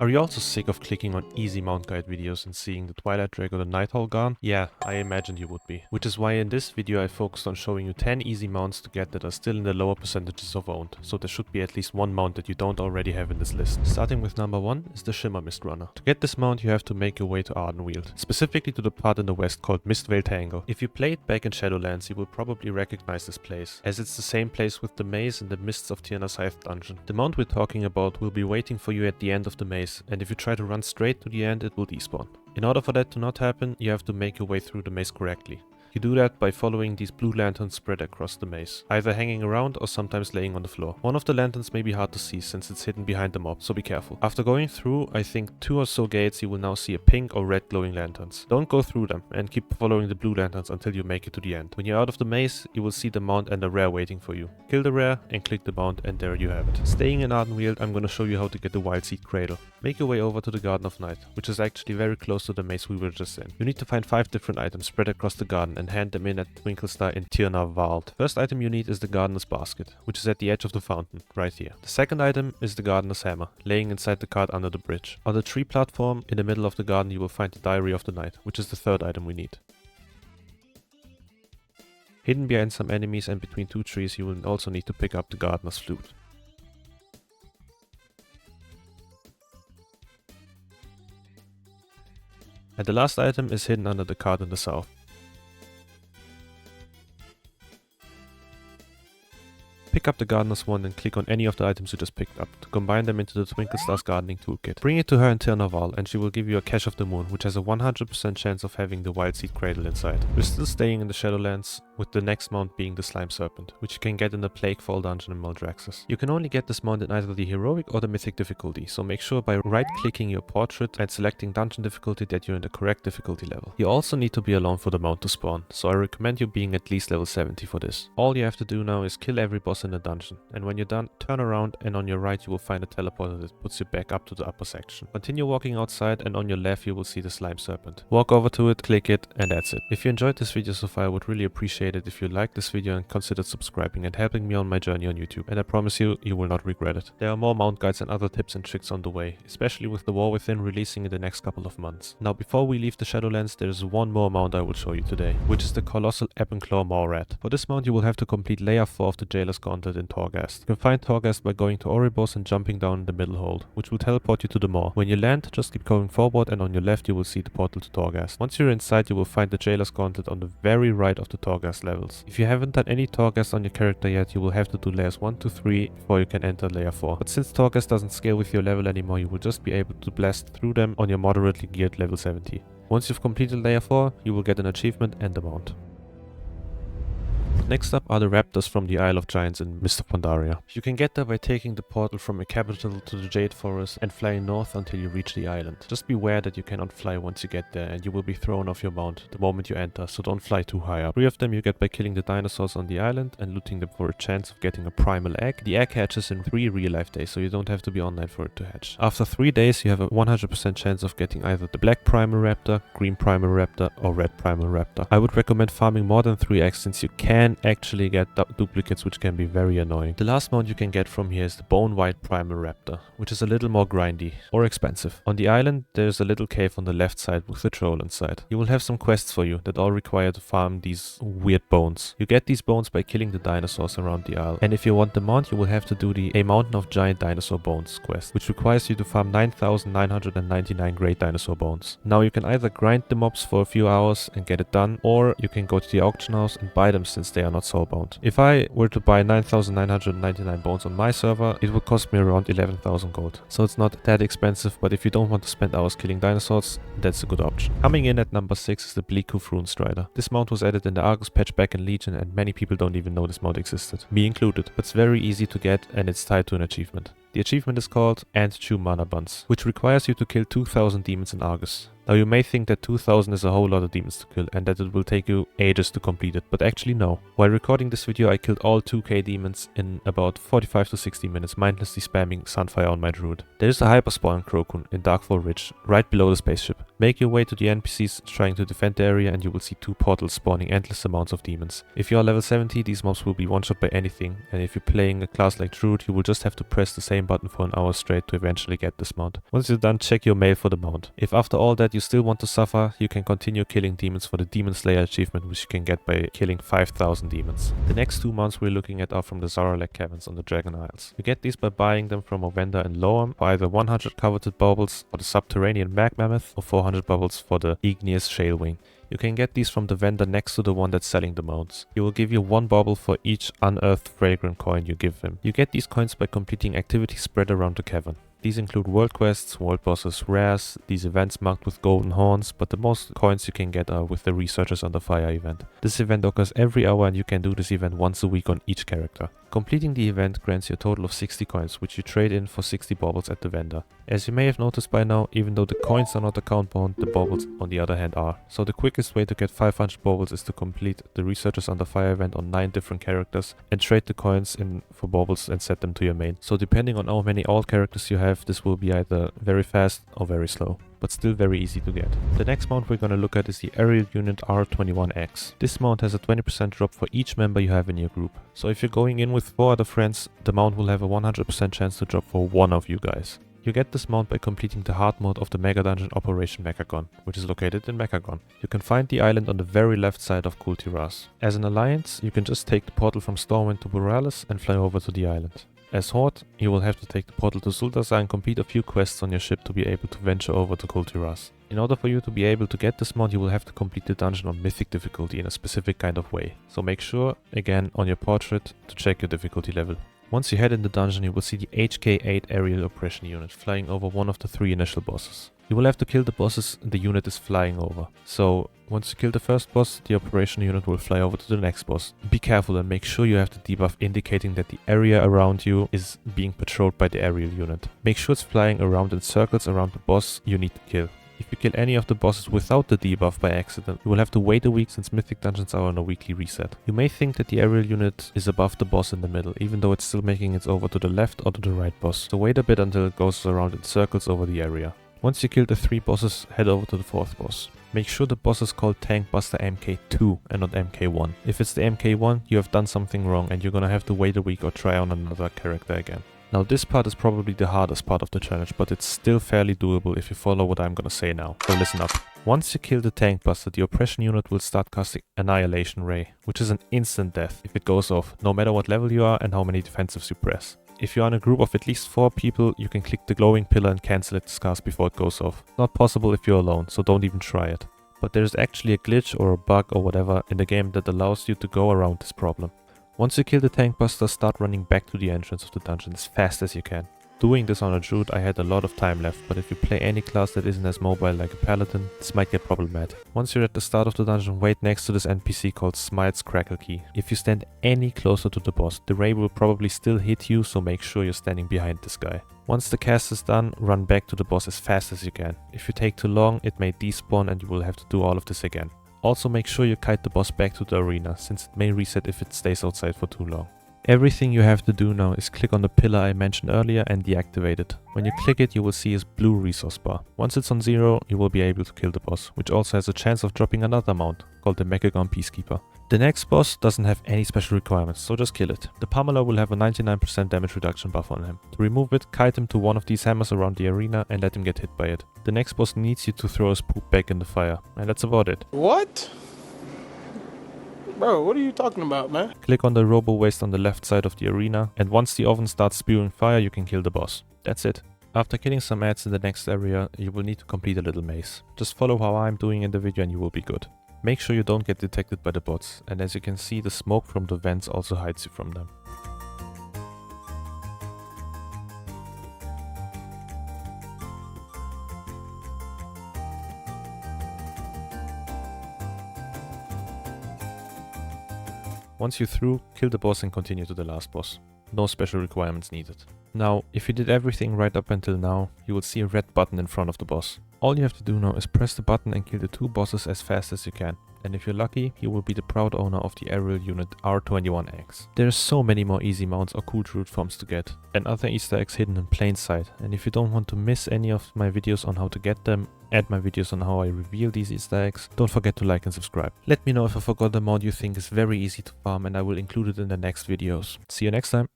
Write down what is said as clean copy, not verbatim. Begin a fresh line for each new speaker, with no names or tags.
Are you also sick of clicking on easy mount guide videos and seeing the Twilight Drake or the Nighthall gone? Yeah, I imagined you would be. Which is why in this video I focused on showing you 10 easy mounts to get that are still in the lower percentages of owned, so there should be at least one mount that you don't already have in this list. Starting with number 1 is the Shimmermist Runner. To get this mount you have to make your way to Ardenweald, specifically to the part in the west called Mistvale Tangle. If you played back in Shadowlands you will probably recognize this place, as it's the same place with the maze in the Mists of Tierna's Scythe dungeon. The mount we're talking about will be waiting for you at the end of the maze, and if you try to run straight to the end, it will despawn. In order for that to not happen, you have to make your way through the maze correctly. You do that by following these blue lanterns spread across the maze, either hanging around or sometimes laying on the floor. One of the lanterns may be hard to see since it's hidden behind the mob, so be careful. After going through, I think 2 or so gates, you will now see a pink or red glowing lanterns. Don't go through them and keep following the blue lanterns until you make it to the end. When you're out of the maze, you will see the mount and a rare waiting for you. Kill the rare and click the mount and there you have it. Staying in Ardenweald, I'm gonna show you how to get the Wildseed Cradle. Make your way over to the Garden of Night, which is actually very close to the maze we were just in. You need to find 5 different items spread across the garden and hand them in at Winklestar in Tierna Wald. First item you need is the Gardener's Basket, which is at the edge of the fountain, right here. The second item is the Gardener's Hammer, laying inside the cart under the bridge. On the tree platform in the middle of the garden you will find the Diary of the Night, which is the third item we need. Hidden behind some enemies and between 2 trees you will also need to pick up the Gardener's Flute. And the last item is hidden under the cart in the south. Pick up the Gardener's Wand and click on any of the items you just picked up to combine them into the Twinklestar's gardening toolkit. Bring it to her in Tierna Wald and she will give you a Cache of the Moon, which has a 100% chance of having the Wildseed Cradle inside. We're still staying in the Shadowlands, with the next mount being the Slime Serpent, which you can get in the Plaguefall dungeon in Maldraxxus. You can only get this mount in either the Heroic or the Mythic difficulty, so make sure by right-clicking your portrait and selecting dungeon difficulty that you're in the correct difficulty level. You also need to be alone for the mount to spawn, so I recommend you being at least level 70 for this. All you have to do now is kill every boss in the dungeon, and when you're done, turn around and on your right you will find a teleporter that puts you back up to the upper section. Continue walking outside and on your left you will see the Slime Serpent. Walk over to it, click it, and that's it. If you enjoyed this video so far, I would really appreciate it if you liked this video and considered subscribing and helping me on my journey on YouTube, and I promise you, you will not regret it. There are more mount guides and other tips and tricks on the way, especially with the War Within releasing in the next couple of months. Now before we leave the Shadowlands, there is one more mount I will show you today, which is the Colossal Ebonclaw Mawrat. For this mount you will have to complete layer 4 of the Jailer's Gauntlet in Torghast. You can find Torghast by going to Oribos and jumping down in the middle hold, which will teleport you to the Maw. When you land, just keep going forward and on your left you will see the portal to Torghast. Once you're inside you will find the Jailer's Gauntlet on the very right of the Torghast levels. If you haven't done any Torghast on your character yet, you will have to do layers 1 to 3 before you can enter layer 4. But since Torghast doesn't scale with your level anymore, you will just be able to blast through them on your moderately geared level 70. Once you've completed layer 4, you will get an achievement and a mount. Next up are the Raptors from the Isle of Giants in Mist of Pandaria. You can get there by taking the portal from a capital to the Jade Forest and flying north until you reach the island. Just beware that you cannot fly once you get there and you will be thrown off your mount the moment you enter, so don't fly too high up. 3 of them you get by killing the dinosaurs on the island and looting them for a chance of getting a primal egg. The egg hatches in 3 real life days, so you don't have to be online for it to hatch. After 3 days you have a 100% chance of getting either the black Primal Raptor, green Primal Raptor or red Primal Raptor. I would recommend farming more than 3 eggs since you can actually get duplicates, which can be very annoying. The last mount you can get from here is the Bone White Primal Raptor, which is a little more grindy or expensive. On the island there is a little cave on the left side with a troll inside. You will have some quests for you that all require to farm these weird bones. You get these bones by killing the dinosaurs around the isle, and if you want the mount you will have to do the A Mountain of Giant Dinosaur Bones quest, which requires you to farm 9,999 great dinosaur bones. Now you can either grind the mobs for a few hours and get it done, or you can go to the auction house and buy them since they are not soulbound. If I were to buy 9,999 bones on my server, it would cost me around 11,000 gold. So it's not that expensive, but if you don't want to spend hours killing dinosaurs, that's a good option. Coming in at number 6 is the Bleakhoof Ruinstrider. This mount was added in the Argus patch back in Legion and many people don't even know this mount existed, me included. But it's very easy to get and it's tied to an achievement. The achievement is called And Chew Mana Buns, which requires you to kill 2,000 demons in Argus. Now you may think that 2000 is a whole lot of demons to kill and that it will take you ages to complete it, but actually no. While recording this video I killed all 2k demons in about 45 to 60 minutes, mindlessly spamming Sunfire on my druid. There is a hyperspawn Krokun in Darkfall Ridge, right below the spaceship. Make your way to the NPCs trying to defend the area and you will see 2 portals spawning endless amounts of demons. If you are level 70, these mobs will be one-shot by anything, and if you're playing a class like druid, you will just have to press the same flame button for an hour straight to eventually get this mount. Once you're done, check your mail for the mount. If after all that you still want to suffer, you can continue killing demons for the Demon Slayer achievement, which you can get by killing 5000 demons. The next 2 mounts we're looking at are from the Zaralek caverns on the Dragon Isles. You get these by buying them from a vendor in Loam for either 100 coveted baubles for the Subterranean Magmammoth or 400 baubles for the Igneous Shalewing. You can get these from the vendor next to the one that's selling the mounts. He will give you 1 bauble for each unearthed fragrant coin you give him. You get these coins by completing activities spread around the cavern. These include world quests, world bosses, rares, these events marked with golden horns, but the most coins you can get are with the Researchers Under Fire event. This event occurs every hour and you can do this event once a week on each character. Completing the event grants you a total of 60 coins, which you trade in for 60 baubles at the vendor. As you may have noticed by now, even though the coins are not account bound, the baubles on the other hand are. So the quickest way to get 500 baubles is to complete the Researchers Under Fire event on 9 different characters and trade the coins in for baubles and set them to your main. So depending on how many alt characters you have, this will be either very fast or very slow, but still very easy to get. The next mount we're gonna look at is the Aerial Unit R21X. This mount has a 20% drop for each member you have in your group. So if you're going in with 4 other friends, the mount will have a 100% chance to drop for 1 of you guys. You get this mount by completing the hard mode of the Mega Dungeon Operation Mechagon, which is located in Mechagon. You can find the island on the very left side of Kultiras. As an alliance, you can just take the portal from Stormwind to Borealis and fly over to the island. As Horde, you will have to take the portal to Sultasa and complete a few quests on your ship to be able to venture over to Kultiras. In order for you to be able to get this mount, you will have to complete the dungeon on Mythic difficulty in a specific kind of way. So make sure, again, on your portrait, to check your difficulty level. Once you head in the dungeon, you will see the HK8 aerial oppression unit flying over one of the 3 initial bosses. You will have to kill the bosses the unit is flying over. So once you kill the first boss, the operation unit will fly over to the next boss. Be careful and make sure you have the debuff indicating that the area around you is being patrolled by the aerial unit. Make sure it's flying around in circles around the boss you need to kill. If you kill any of the bosses without the debuff by accident, you will have to wait a week since Mythic dungeons are on a weekly reset. You may think that the aerial unit is above the boss in the middle, even though it's still making its over to the left or to the right boss. So wait a bit until it goes around in circles over the area. Once you kill the 3 bosses, head over to the 4th boss. Make sure the boss is called Tank Buster MK2 and not MK1. If it's the MK1, you have done something wrong and you're gonna have to wait a week or try on another character again. Now this part is probably the hardest part of the challenge, but it's still fairly doable if you follow what I'm gonna say now. So listen up. Once you kill the Tank Buster, the oppression unit will start casting Annihilation Ray, which is an instant death if it goes off, no matter what level you are and how many defensives you press. If you're in a group of at least 4 people, you can click the glowing pillar and cancel its cast before it goes off. Not possible if you're alone, so don't even try it. But there's actually a glitch or a bug or whatever in the game that allows you to go around this problem. Once you kill the Tank Buster, start running back to the entrance of the dungeon as fast as you can. Doing this on a druid, I had a lot of time left, but if you play any class that isn't as mobile like a paladin, this might get problematic. Once you're at the start of the dungeon, wait next to this NPC called Smite's Crackle Key. If you stand any closer to the boss, the ray will probably still hit you, so make sure you're standing behind this guy. Once the cast is done, run back to the boss as fast as you can. If you take too long, it may despawn and you will have to do all of this again. Also make sure you kite the boss back to the arena, since it may reset if it stays outside for too long. Everything you have to do now is click on the pillar I mentioned earlier and deactivate it. When you click it, you will see his blue resource bar. Once it's on 0, you will be able to kill the boss, which also has a chance of dropping another mount, called the Mechagon Peacekeeper. The next boss doesn't have any special requirements, so just kill it. The Pummeler will have a 99% damage reduction buff on him. To remove it, kite him to one of these hammers around the arena and let him get hit by it. The next boss needs you to throw his poop back in the fire, and that's about it.
What? Bro, what are you talking about, man?
Click on the Robo Waste on the left side of the arena, and once the oven starts spewing fire, you can kill the boss. That's it. After killing some ads in the next area, you will need to complete a little maze. Just follow how I'm doing in the video and you will be good. Make sure you don't get detected by the bots, and as you can see, the smoke from the vents also hides you from them. Once you're through, kill the boss and continue to the last boss. No special requirements needed. Now, if you did everything right up until now, you will see a red button in front of the boss. All you have to do now is press the button and kill the 2 bosses as fast as you can. And if you're lucky, you will be the proud owner of the aerial unit R21X. There's so many more easy mounts or cool druid forms to get, and other Easter eggs hidden in plain sight. And if you don't want to miss any of my videos on how to get them, and my videos on how I reveal these Easter eggs, don't forget to like and subscribe. Let me know if I forgot a mod you think is very easy to farm and I will include it in the next videos. See you next time!